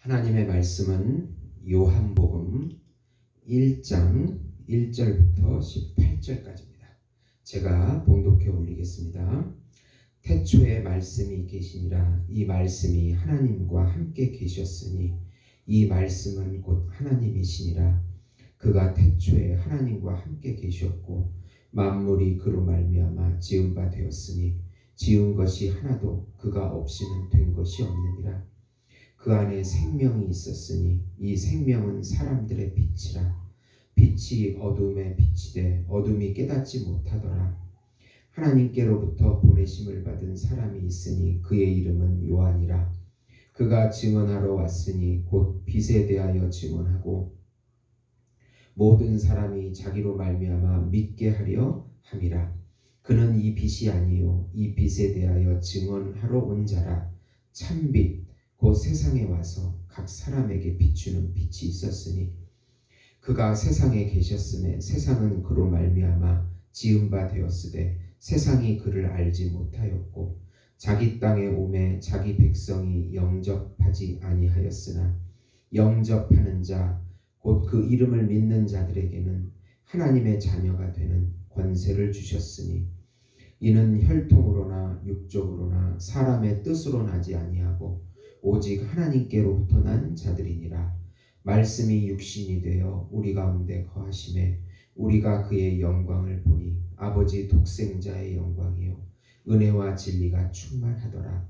하나님의 말씀은 요한복음 1장 1절부터 18절까지입니다. 제가 봉독해 올리겠습니다. 태초에 말씀이 계시니라. 이 말씀이 하나님과 함께 계셨으니 이 말씀은 곧 하나님이시니라. 그가 태초에 하나님과 함께 계셨고 만물이 그로 말미암아 지은 바 되었으니 지은 것이 하나도 그가 없이는 된 것이 없느니라. 그 안에 생명이 있었으니 이 생명은 사람들의 빛이라. 빛이 어둠에 비치되 어둠이 깨닫지 못하더라. 하나님께로부터 보내심을 받은 사람이 있으니 그의 이름은 요한이라. 그가 증언하러 왔으니 곧 빛에 대하여 증언하고 모든 사람이 자기로 말미암아 믿게 하려 함이라. 그는 이 빛이 아니요 이 빛에 대하여 증언하러 온 자라. 참빛 곧 세상에 와서 각 사람에게 비추는 빛이 있었으니 그가 세상에 계셨음에 세상은 그로 말미암아 지은 바 되었으되 세상이 그를 알지 못하였고 자기 땅에 오매 자기 백성이 영접하지 아니하였으나 영접하는 자 곧 그 이름을 믿는 자들에게는 하나님의 자녀가 되는 권세를 주셨으니 이는 혈통으로나 육적으로나 사람의 뜻으로 나지 아니하고 오직 하나님께로부터 난 자들이니라. 말씀이 육신이 되어 우리 가운데 거하심에 우리가 그의 영광을 보니 아버지 독생자의 영광이요 은혜와 진리가 충만하더라.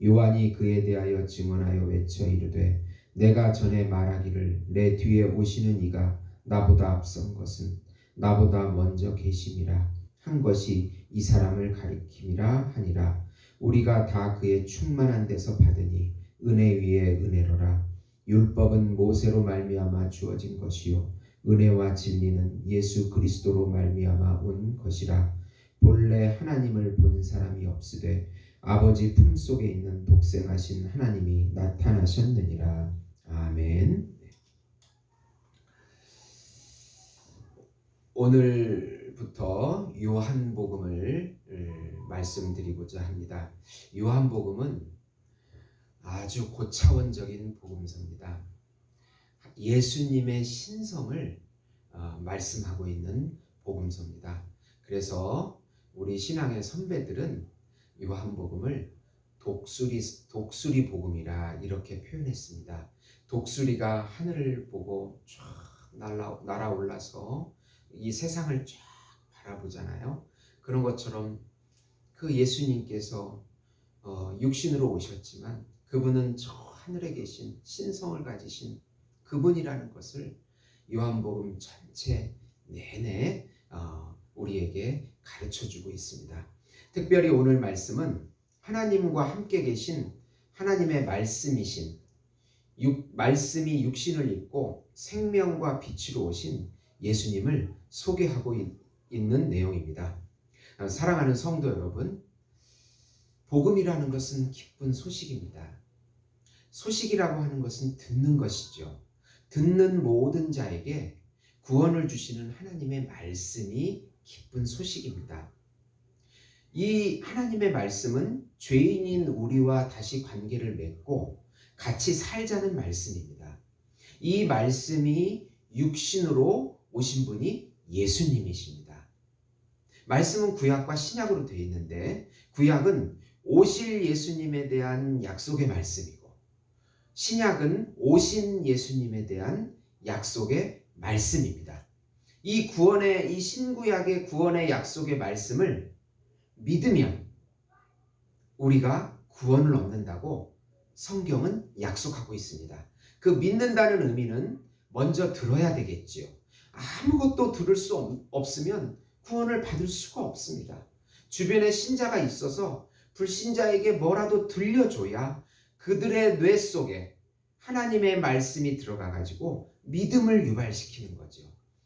요한이 그에 대하여 증언하여 외쳐 이르되 내가 전에 말하기를 내 뒤에 오시는 이가 나보다 앞선 것은 나보다 먼저 계심이라 한 것이 이 사람을 가리킴이라 하니라. 우리가 다 그의 충만한 데서 받으니 은혜 위에 은혜로라. 율법은 모세로 말미암아 주어진 것이요 은혜와 진리는 예수 그리스도로 말미암아 온 것이라. 본래 하나님을 본 사람이 없으되 아버지 품속에 있는 독생하신 하나님이 나타나셨느니라. 아멘. 오늘부터 요한복음을 말씀드리고자 합니다. 요한복음은 아주 고차원적인 복음서입니다. 예수님의 신성을 말씀하고 있는 복음서입니다. 그래서 우리 신앙의 선배들은 요한복음을 독수리 복음이라 이렇게 표현했습니다. 독수리가 하늘을 보고 쫙 날아올라서 이 세상을 쫙 바라보잖아요. 그런 것처럼 그 예수님께서 육신으로 오셨지만 그분은 저 하늘에 계신 신성을 가지신 그분이라는 것을 요한복음 전체 내내 우리에게 가르쳐주고 있습니다. 특별히 오늘 말씀은 하나님과 함께 계신 하나님의 말씀이신 말씀이 육신을 입고 생명과 빛으로 오신 예수님을 소개하고 있는 내용입니다. 사랑하는 성도 여러분, 복음이라는 것은 기쁜 소식입니다. 소식이라고 하는 것은 듣는 것이죠. 듣는 모든 자에게 구원을 주시는 하나님의 말씀이 기쁜 소식입니다. 이 하나님의 말씀은 죄인인 우리와 다시 관계를 맺고 같이 살자는 말씀입니다. 이 말씀이 육신으로 오신 분이 예수님이십니다. 말씀은 구약과 신약으로 되어 있는데 구약은 오실 예수님에 대한 약속의 말씀이고 신약은 오신 예수님에 대한 약속의 말씀입니다. 이 신구약의 구원의 약속의 말씀을 믿으면 우리가 구원을 얻는다고 성경은 약속하고 있습니다. 그 믿는다는 의미는 먼저 들어야 되겠지요. 아무것도 들을 수 없으면 구원을 받을 수가 없습니다. 주변에 신자가 있어서 불신자에게 뭐라도 들려줘야 그들의 뇌 속에 하나님의 말씀이 들어가가지고 믿음을 유발시키는 거죠.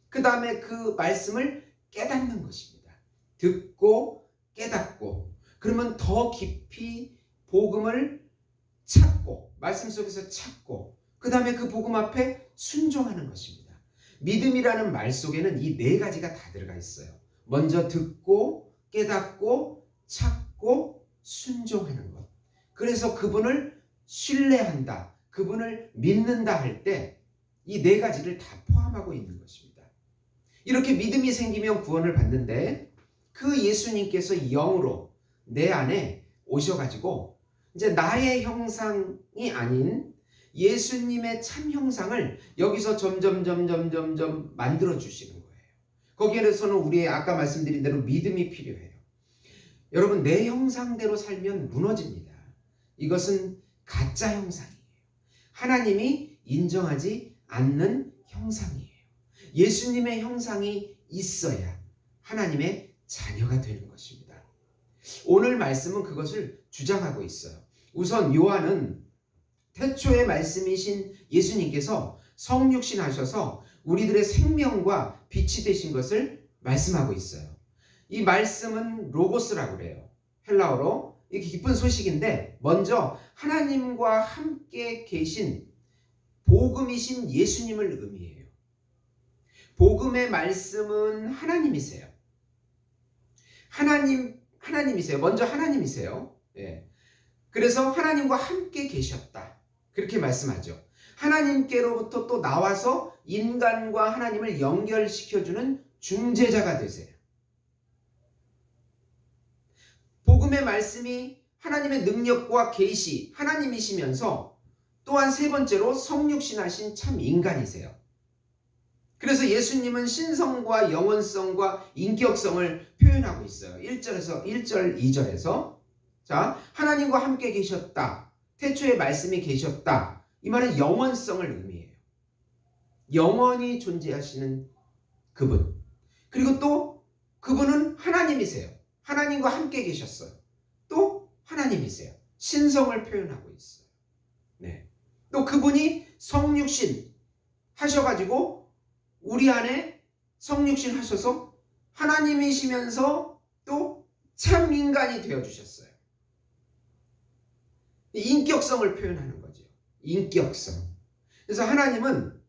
그 다음에 그 말씀을 깨닫는 것입니다. 듣고 깨닫고 그러면 더 깊이 복음을 찾고 말씀 속에서 찾고 그 다음에 그 복음 앞에 순종하는 것입니다. 믿음이라는 말 속에는 이 네 가지가 다 들어가 있어요. 먼저 듣고 깨닫고 찾고 순종하는 것. 그래서 그분을 신뢰한다. 그분을 믿는다 할 때 이 네 가지를 다 포함하고 있는 것입니다. 이렇게 믿음이 생기면 구원을 받는데 그 예수님께서 영으로 내 안에 오셔가지고 이제 나의 형상이 아닌 예수님의 참 형상을 여기서 점점 만들어 주시는 거예요. 거기에서는 우리의 아까 말씀드린 대로 믿음이 필요해요. 여러분, 내 형상대로 살면 무너집니다. 이것은 가짜 형상이에요. 하나님이 인정하지 않는 형상이에요. 예수님의 형상이 있어야 하나님의 자녀가 되는 것입니다. 오늘 말씀은 그것을 주장하고 있어요. 우선 요한은 태초의 말씀이신 예수님께서 성육신 하셔서 우리들의 생명과 빛이 되신 것을 말씀하고 있어요. 이 말씀은 로고스라고 그래요. 헬라어로. 이게 기쁜 소식인데 먼저 하나님과 함께 계신 복음이신 예수님을 의미해요. 복음의 말씀은 하나님이세요. 하나님이세요. 먼저 하나님이세요. 예. 그래서 하나님과 함께 계셨다. 그렇게 말씀하죠. 하나님께로부터 또 나와서 인간과 하나님을 연결시켜주는 중재자가 되세요. 복음의 말씀이 하나님의 능력과 계시, 하나님이시면서 또한 세 번째로 성육신하신 참 인간이세요. 그래서 예수님은 신성과 영원성과 인격성을 표현하고 있어요. 1절, 2절에서 자, 하나님과 함께 계셨다. 태초에 말씀이 계셨다. 이 말은 영원성을 의미해요. 영원히 존재하시는 그분. 그리고 또 그분은 하나님이세요. 하나님과 함께 계셨어요. 또 하나님이세요. 신성을 표현하고 있어요. 네. 또 그분이 성육신 하셔가지고 우리 안에 성육신 하셔서 하나님이시면서 또 참 인간이 되어주셨어요. 인격성을 표현하는 거죠. 인격성. 그래서 하나님은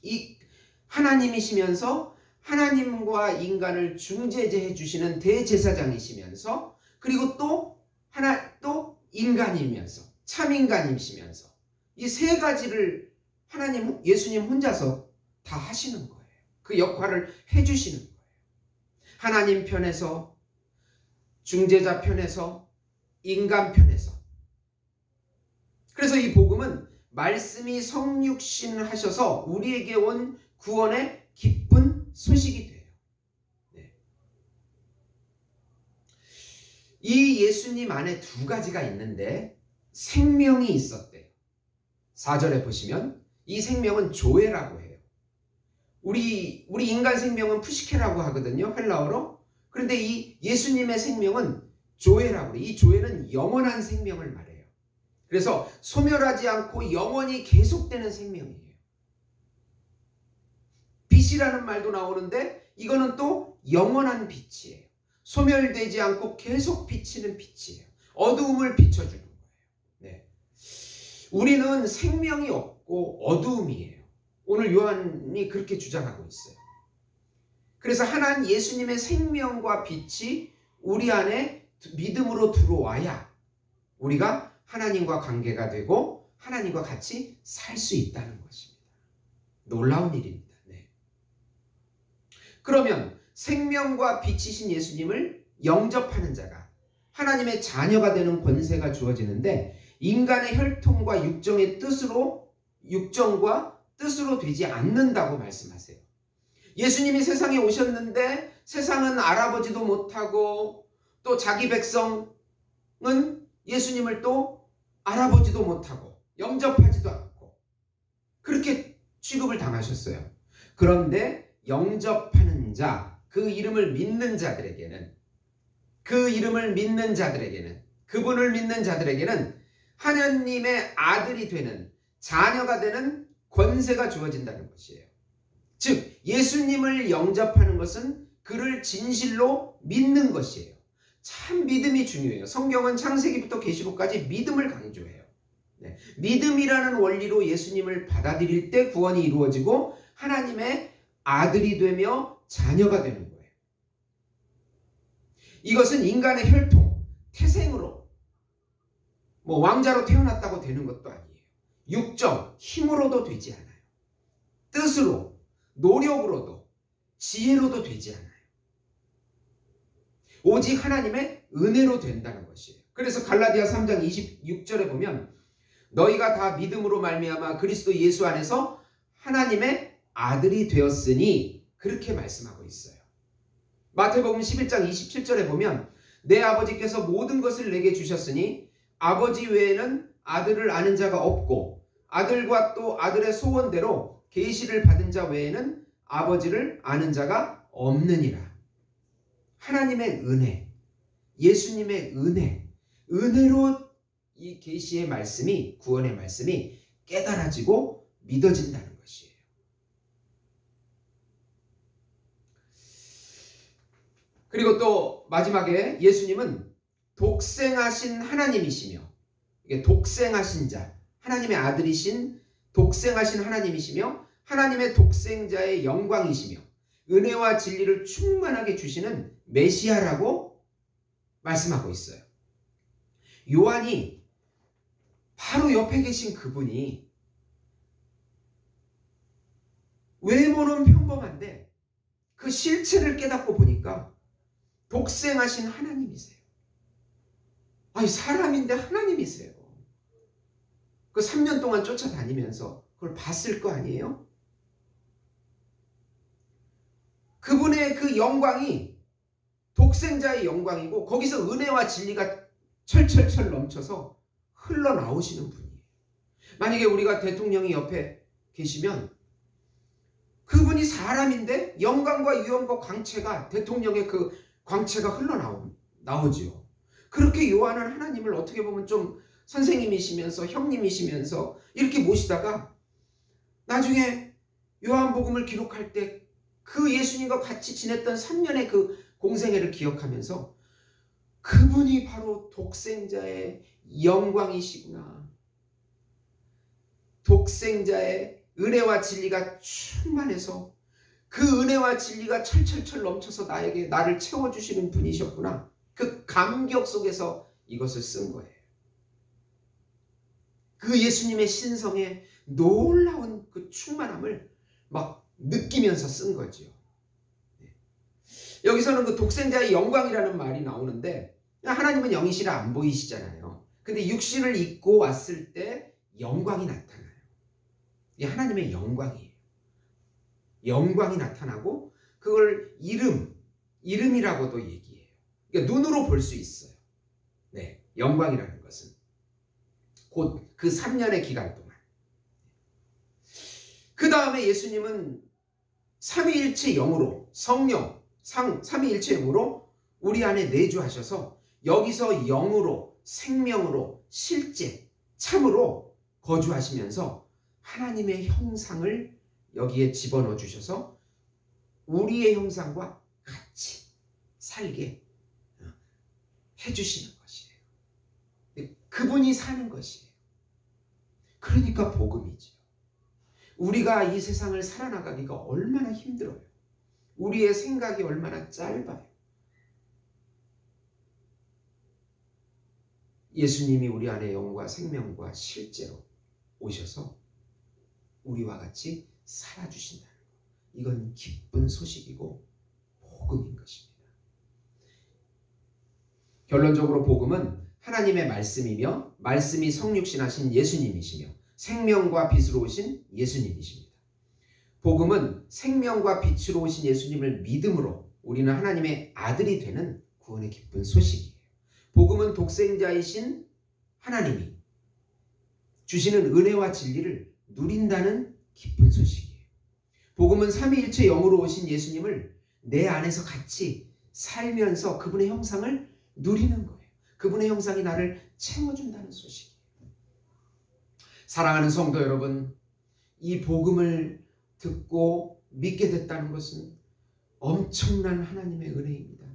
이 하나님이시면서 하나님과 인간을 중재해 주시는 대제사장이시면서 그리고 또 인간이면서 참 인간이시면서 이 세 가지를 하나님 예수님 혼자서 다 하시는 거예요. 그 역할을 해 주시는 거예요. 하나님 편에서 중재자 편에서 인간 편에서. 그래서 이 복음은 말씀이 성육신 하셔서 우리에게 온 구원의 기쁜 소식이 돼요. 네. 이 예수님 안에 두 가지가 있는데 생명이 있었대요. 4절에 보시면 이 생명은 조에라고 해요. 우리 인간 생명은 푸시케라고 하거든요. 헬라어로. 그런데 이 예수님의 생명은 조에라고 해요. 이 조에는 영원한 생명을 말해요. 그래서 소멸하지 않고 영원히 계속되는 생명이에요. 빛이라는 말도 나오는데 이거는 또 영원한 빛이에요. 소멸되지 않고 계속 비치는 빛이에요. 어두움을 비춰주는 거예요. 네. 우리는 생명이 없고 어두움이에요. 오늘 요한이 그렇게 주장하고 있어요. 그래서 하나님 예수님의 생명과 빛이 우리 안에 믿음으로 들어와야 우리가 하나님과 관계가 되고 하나님과 같이 살 수 있다는 것입니다. 놀라운 일입니다. 네. 그러면 생명과 빛이신 예수님을 영접하는 자가 하나님의 자녀가 되는 권세가 주어지는데 인간의 혈통과 육정과 뜻으로 되지 않는다고 말씀하세요. 예수님이 세상에 오셨는데 세상은 알아보지도 못하고 또 자기 백성은 예수님을 또 알아보지도 못하고 영접하지도 않고 그렇게 취급을 당하셨어요. 그런데 영접하는 자, 그 이름을 믿는 자들에게는 그분을 믿는 자들에게는 하나님의 아들이 되는 자녀가 되는 권세가 주어진다는 것이에요. 즉 예수님을 영접하는 것은 그를 진실로 믿는 것이에요. 참 믿음이 중요해요. 성경은 창세기부터 계시록까지 믿음을 강조해요. 네. 믿음이라는 원리로 예수님을 받아들일 때 구원이 이루어지고 하나님의 아들이 되며 자녀가 되는 거예요. 이것은 인간의 혈통, 태생으로 왕자로 태어났다고 되는 것도 아니에요. 육정, 힘으로도 되지 않아요. 뜻으로, 노력으로도, 지혜로도 되지 않아요. 오직 하나님의 은혜로 된다는 것이에요. 그래서 갈라디아 3장 26절에 보면 너희가 다 믿음으로 말미암아 그리스도 예수 안에서 하나님의 아들이 되었으니 그렇게 말씀하고 있어요. 마태복음 11장 27절에 보면 내 아버지께서 모든 것을 내게 주셨으니 아버지 외에는 아들을 아는 자가 없고 아들과 또 아들의 소원대로 계시를 받은 자 외에는 아버지를 아는 자가 없느니라. 하나님의 은혜, 예수님의 은혜로 이 계시의 말씀이, 구원의 말씀이 깨달아지고 믿어진다는 것이에요. 그리고 또 마지막에 예수님은 독생하신 하나님이시며, 이게 독생하신 자, 하나님의 아들이신 독생하신 하나님이시며 하나님의 독생자의 영광이시며 은혜와 진리를 충만하게 주시는 메시아라고 말씀하고 있어요. 요한이 바로 옆에 계신 그분이 외모는 평범한데 그 실체를 깨닫고 보니까 독생하신 하나님이세요. 아니, 사람인데 하나님이세요. 그 3년 동안 쫓아다니면서 그걸 봤을 거 아니에요? 그분의 그 영광이 독생자의 영광이고 거기서 은혜와 진리가 철철철 넘쳐서 흘러나오시는 분이에요. 만약에 우리가 대통령이 옆에 계시면 그분이 사람인데 영광과 위엄과 광채가, 대통령의 그 광채가 흘러나오지요. 그렇게 요한은 하나님을 어떻게 보면 좀 선생님이시면서 형님이시면서 이렇게 모시다가 나중에 요한복음을 기록할 때 그 예수님과 같이 지냈던 3년의 그 공생애를 기억하면서 그분이 바로 독생자의 영광이시구나. 독생자의 은혜와 진리가 충만해서 그 은혜와 진리가 철철철 넘쳐서 나를 채워주시는 분이셨구나. 그 감격 속에서 이것을 쓴 거예요. 그 예수님의 신성의 놀라운 그 충만함을 막 느끼면서 쓴 거죠. 여기서는 그 독생자의 영광이라는 말이 나오는데 하나님은 영이시라 안 보이시잖아요. 근데 육신을 입고 왔을 때 영광이 나타나요. 이게 하나님의 영광이에요. 영광이 나타나고 그걸 이름이라고도 얘기해요. 그러니까 눈으로 볼 수 있어요. 네, 영광이라는 것은 곧 그 3년의 기간 동안. 그 다음에 예수님은 삼위일체 영으로, 성령, 삼위일체 영으로 우리 안에 내주하셔서 여기서 영으로, 생명으로, 실제, 참으로 거주하시면서 하나님의 형상을 여기에 집어넣어 주셔서 우리의 형상과 같이 살게 해주시는 것이에요. 그분이 사는 것이에요. 그러니까 복음이죠. 우리가 이 세상을 살아나가기가 얼마나 힘들어요. 우리의 생각이 얼마나 짧아요. 예수님이 우리 안에 영과 생명과 실제로 오셔서 우리와 같이 살아주신다는 것. 이건 기쁜 소식이고 복음인 것입니다. 결론적으로 복음은 하나님의 말씀이며 말씀이 성육신하신 예수님이시며 생명과 빛으로 오신 예수님이십니다. 복음은 생명과 빛으로 오신 예수님을 믿음으로 우리는 하나님의 아들이 되는 구원의 기쁜 소식이에요. 복음은 독생자이신 하나님이 주시는 은혜와 진리를 누린다는 기쁜 소식이에요. 복음은 삼위일체 영으로 오신 예수님을 내 안에서 같이 살면서 그분의 형상을 누리는 거예요. 그분의 형상이 나를 채워준다는 소식이에요. 사랑하는 성도 여러분, 이 복음을 듣고 믿게 됐다는 것은 엄청난 하나님의 은혜입니다.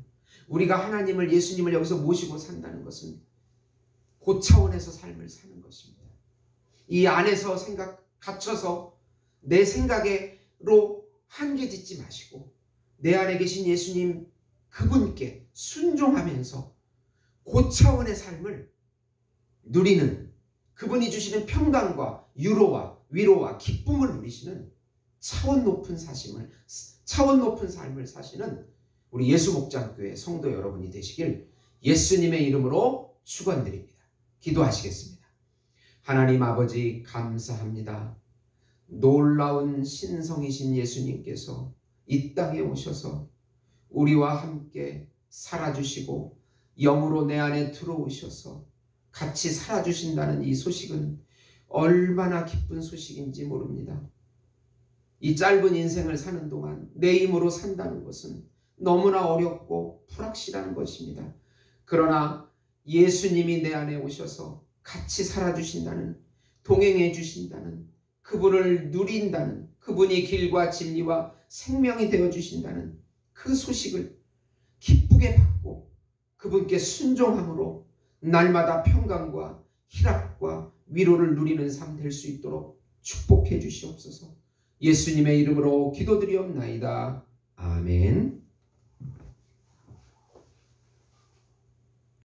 우리가 하나님을, 예수님을 여기서 모시고 산다는 것은 고차원에서 삶을 사는 것입니다. 이 안에서 갇혀서 내 생각으로 한계 짓지 마시고 내 안에 계신 예수님 그분께 순종하면서 고차원의 삶을 누리는 그분이 주시는 평강과 유로와 위로와 기쁨을 누리시는 차원 높은 삶을 사시는 우리 예수목장교회 성도 여러분이 되시길 예수님의 이름으로 축원드립니다. 기도하시겠습니다. 하나님 아버지 감사합니다. 놀라운 신성이신 예수님께서 이 땅에 오셔서 우리와 함께 살아주시고 영으로 내 안에 들어오셔서 같이 살아주신다는 이 소식은 얼마나 기쁜 소식인지 모릅니다. 이 짧은 인생을 사는 동안 내 힘으로 산다는 것은 너무나 어렵고 불확실한 것입니다. 그러나 예수님이 내 안에 오셔서 같이 살아주신다는, 동행해 주신다는, 그분을 누린다는, 그분이 길과 진리와 생명이 되어주신다는 그 소식을 기쁘게 받고 그분께 순종함으로 날마다 평강과 희락과 위로를 누리는 삶 될 수 있도록 축복해 주시옵소서. 예수님의 이름으로 기도드리옵나이다. 아멘.